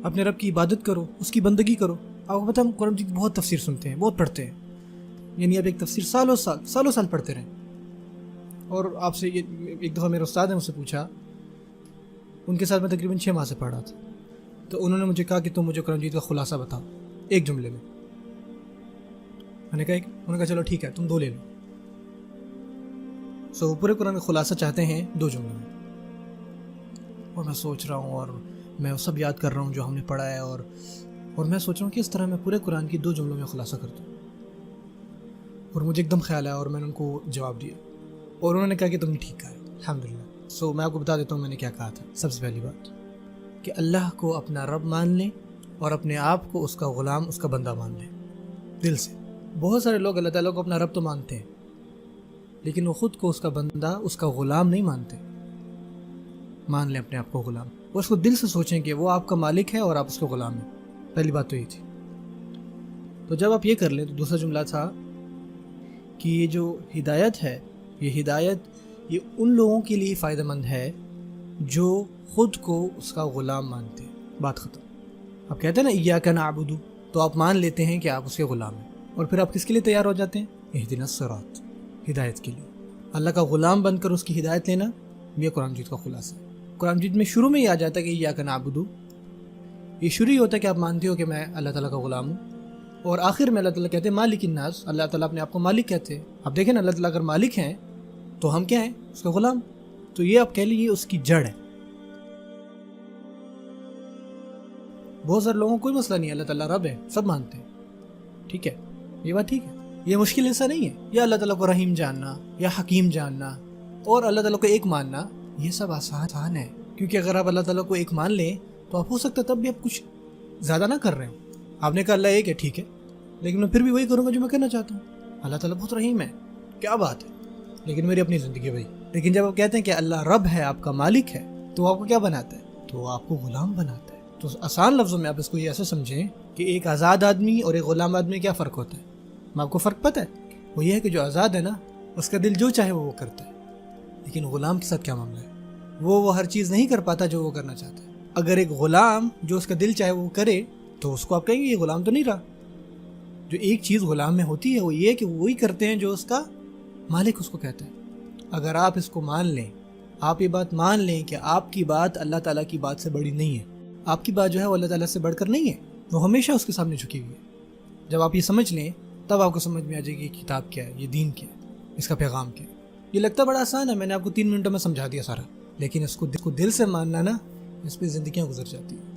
اپنے رب کی عبادت کرو، اس کی بندگی کرو۔ آپ کو پتہ ہم قرآن مجید کی بہت تفسیر سنتے ہیں، بہت پڑھتے ہیں، یعنی آپ ایک تفسیر سالوں سال پڑھتے رہیں۔ اور آپ سے ایک دفعہ میرے استاد نے مجھ سے پوچھا، ان کے ساتھ میں تقریباً 6 ماہ سے پڑھ رہا تھا، تو انہوں نے مجھے کہا کہ تم مجھے قرآن مجید کا خلاصہ بتاؤ ایک جملے میں۔ میں نے کہا انہوں نے کہا چلو ٹھیک ہے، تم 2 لے لو۔ وہ پورے قرآن کا خلاصہ چاہتے ہیں 2 جملوں میں، اور میں سوچ رہا ہوں اور میں وہ سب یاد کر رہا ہوں جو ہم نے پڑھا ہے، اور میں سوچ رہا ہوں کہ اس طرح میں پورے قرآن کی 2 جملوں میں خلاصہ کر دوں۔ اور مجھے ایک دم خیال آیا اور میں نے ان کو جواب دیا، اور انہوں نے کہا کہ تم نے ٹھیک کہا ہے، الحمدللہ۔ میں آپ کو بتا دیتا ہوں میں نے کیا کہا تھا۔ سب سے پہلی بات کہ اللہ کو اپنا رب مان لیں اور اپنے آپ کو اس کا غلام، اس کا بندہ مان لیں دل سے۔ بہت سارے لوگ اللہ تعالیٰ کو اپنا رب تو مانتے ہیں، لیکن وہ خود کو اس کا بندہ، اس کا غلام نہیں مانتے۔ مان لیں اپنے آپ کو غلام، وہ اس کو دل سے سوچیں کہ وہ آپ کا مالک ہے اور آپ اس کے غلام ہیں۔ پہلی بات تو یہ تھی۔ تو جب آپ یہ کر لیں تو دوسرا جملہ تھا کہ یہ جو ہدایت ہے، یہ ہدایت یہ ان لوگوں کے لیے فائدہ مند ہے جو خود کو اس کا غلام مانتے ہیں۔ بات ختم۔ آپ کہتے ہیں نا ایاک نعبد، تو آپ مان لیتے ہیں کہ آپ اس کے غلام ہیں، اور پھر آپ کس کے لیے تیار ہو جاتے ہیں؟ اہدنا الصراط، ہدایت کے لیے۔ اللہ کا غلام بن کر اس کی ہدایت لینا، یہ قرآن مجید کا خلاصہ ہے۔ قرآن مجید میں شروع میں ہی آ جاتا ہے کہ ایاک نعبد، یہ شروع ہی ہوتا ہے کہ آپ مانتے ہو کہ میں اللہ تعالیٰ کا غلام ہوں، اور آخر میں اللہ تعالیٰ کہتے ہیں مالک الناس، اللہ تعالیٰ اپنے آپ کو مالک کہتے ہیں۔ آپ دیکھیں نا، اللہ تعالیٰ اگر مالک ہیں تو ہم کیا ہیں؟ اس کا غلام۔ تو یہ آپ کہہ لیجیے اس کی جڑ ہے۔ بہت سارے لوگوں کو کوئی مسئلہ نہیں ہے، اللہ تعالیٰ رب ہے، سب مانتے ہیں، ٹھیک ہے، یہ بات ٹھیک ہے، یہ مشکل ایسا نہیں ہے۔ یا اللہ تعالیٰ کو رحیم جاننا، یا حکیم جاننا، اور اللہ تعالیٰ کو ایک ماننا، یہ سب آسان ہے، کیونکہ اگر آپ اللہ تعالیٰ کو ایک مان لیں تو آپ ہو سکتا ہے تب بھی آپ کچھ زیادہ نہ کر رہے ہوں۔ آپ نے کہا اللہ ایک ہے، ٹھیک ہے، لیکن میں پھر بھی وہی کروں گا جو میں کرنا چاہتا ہوں۔ اللہ تعالیٰ بہت رحیم ہے، کیا بات ہے، لیکن میری اپنی زندگی بھائی۔ لیکن جب آپ کہتے ہیں کہ اللہ رب ہے، آپ کا مالک ہے، تو آپ کو کیا بناتا ہے؟ تو آپ کو غلام بناتا ہے۔ تو آسان لفظوں میں آپ اس کو یہ ایسے سمجھیں کہ ایک آزاد آدمی اور ایک غلام آدمی کیا فرق ہوتا ہے؟ میں آپ کو فرق پتہ ہے؟ وہ یہ ہے کہ جو آزاد ہے نا، اس کا دل جو چاہے وہ کرتا ہے، لیکن غلام کے ساتھ کیا معاملہ ہے؟ وہ ہر چیز نہیں کر پاتا جو وہ کرنا چاہتا ہے۔ اگر ایک غلام جو اس کا دل چاہے وہ کرے تو اس کو آپ کہیں گے یہ غلام تو نہیں رہا۔ جو ایک چیز غلام میں ہوتی ہے وہ یہ کہ وہی کرتے ہیں جو اس کا مالک اس کو کہتا ہے۔ اگر آپ اس کو مان لیں، آپ یہ بات مان لیں کہ آپ کی بات اللہ تعالیٰ کی بات سے بڑی نہیں ہے، آپ کی بات جو ہے وہ اللہ تعالیٰ سے بڑھ کر نہیں ہے، وہ ہمیشہ اس کے سامنے جھکی ہوئی ہے۔ جب آپ یہ سمجھ لیں تب آپ کو سمجھ میں آ جائے گی یہ کتاب کیا ہے، یہ دین کیا ہے، اس کا پیغام کیا ہے۔ یہ لگتا بڑا آسان ہے، میں نے آپ کو 3 منٹوں میں سمجھا دیا سارا، لیکن اس کو دل سے ماننا نا، اس پہ زندگیاں گزر جاتی ہیں۔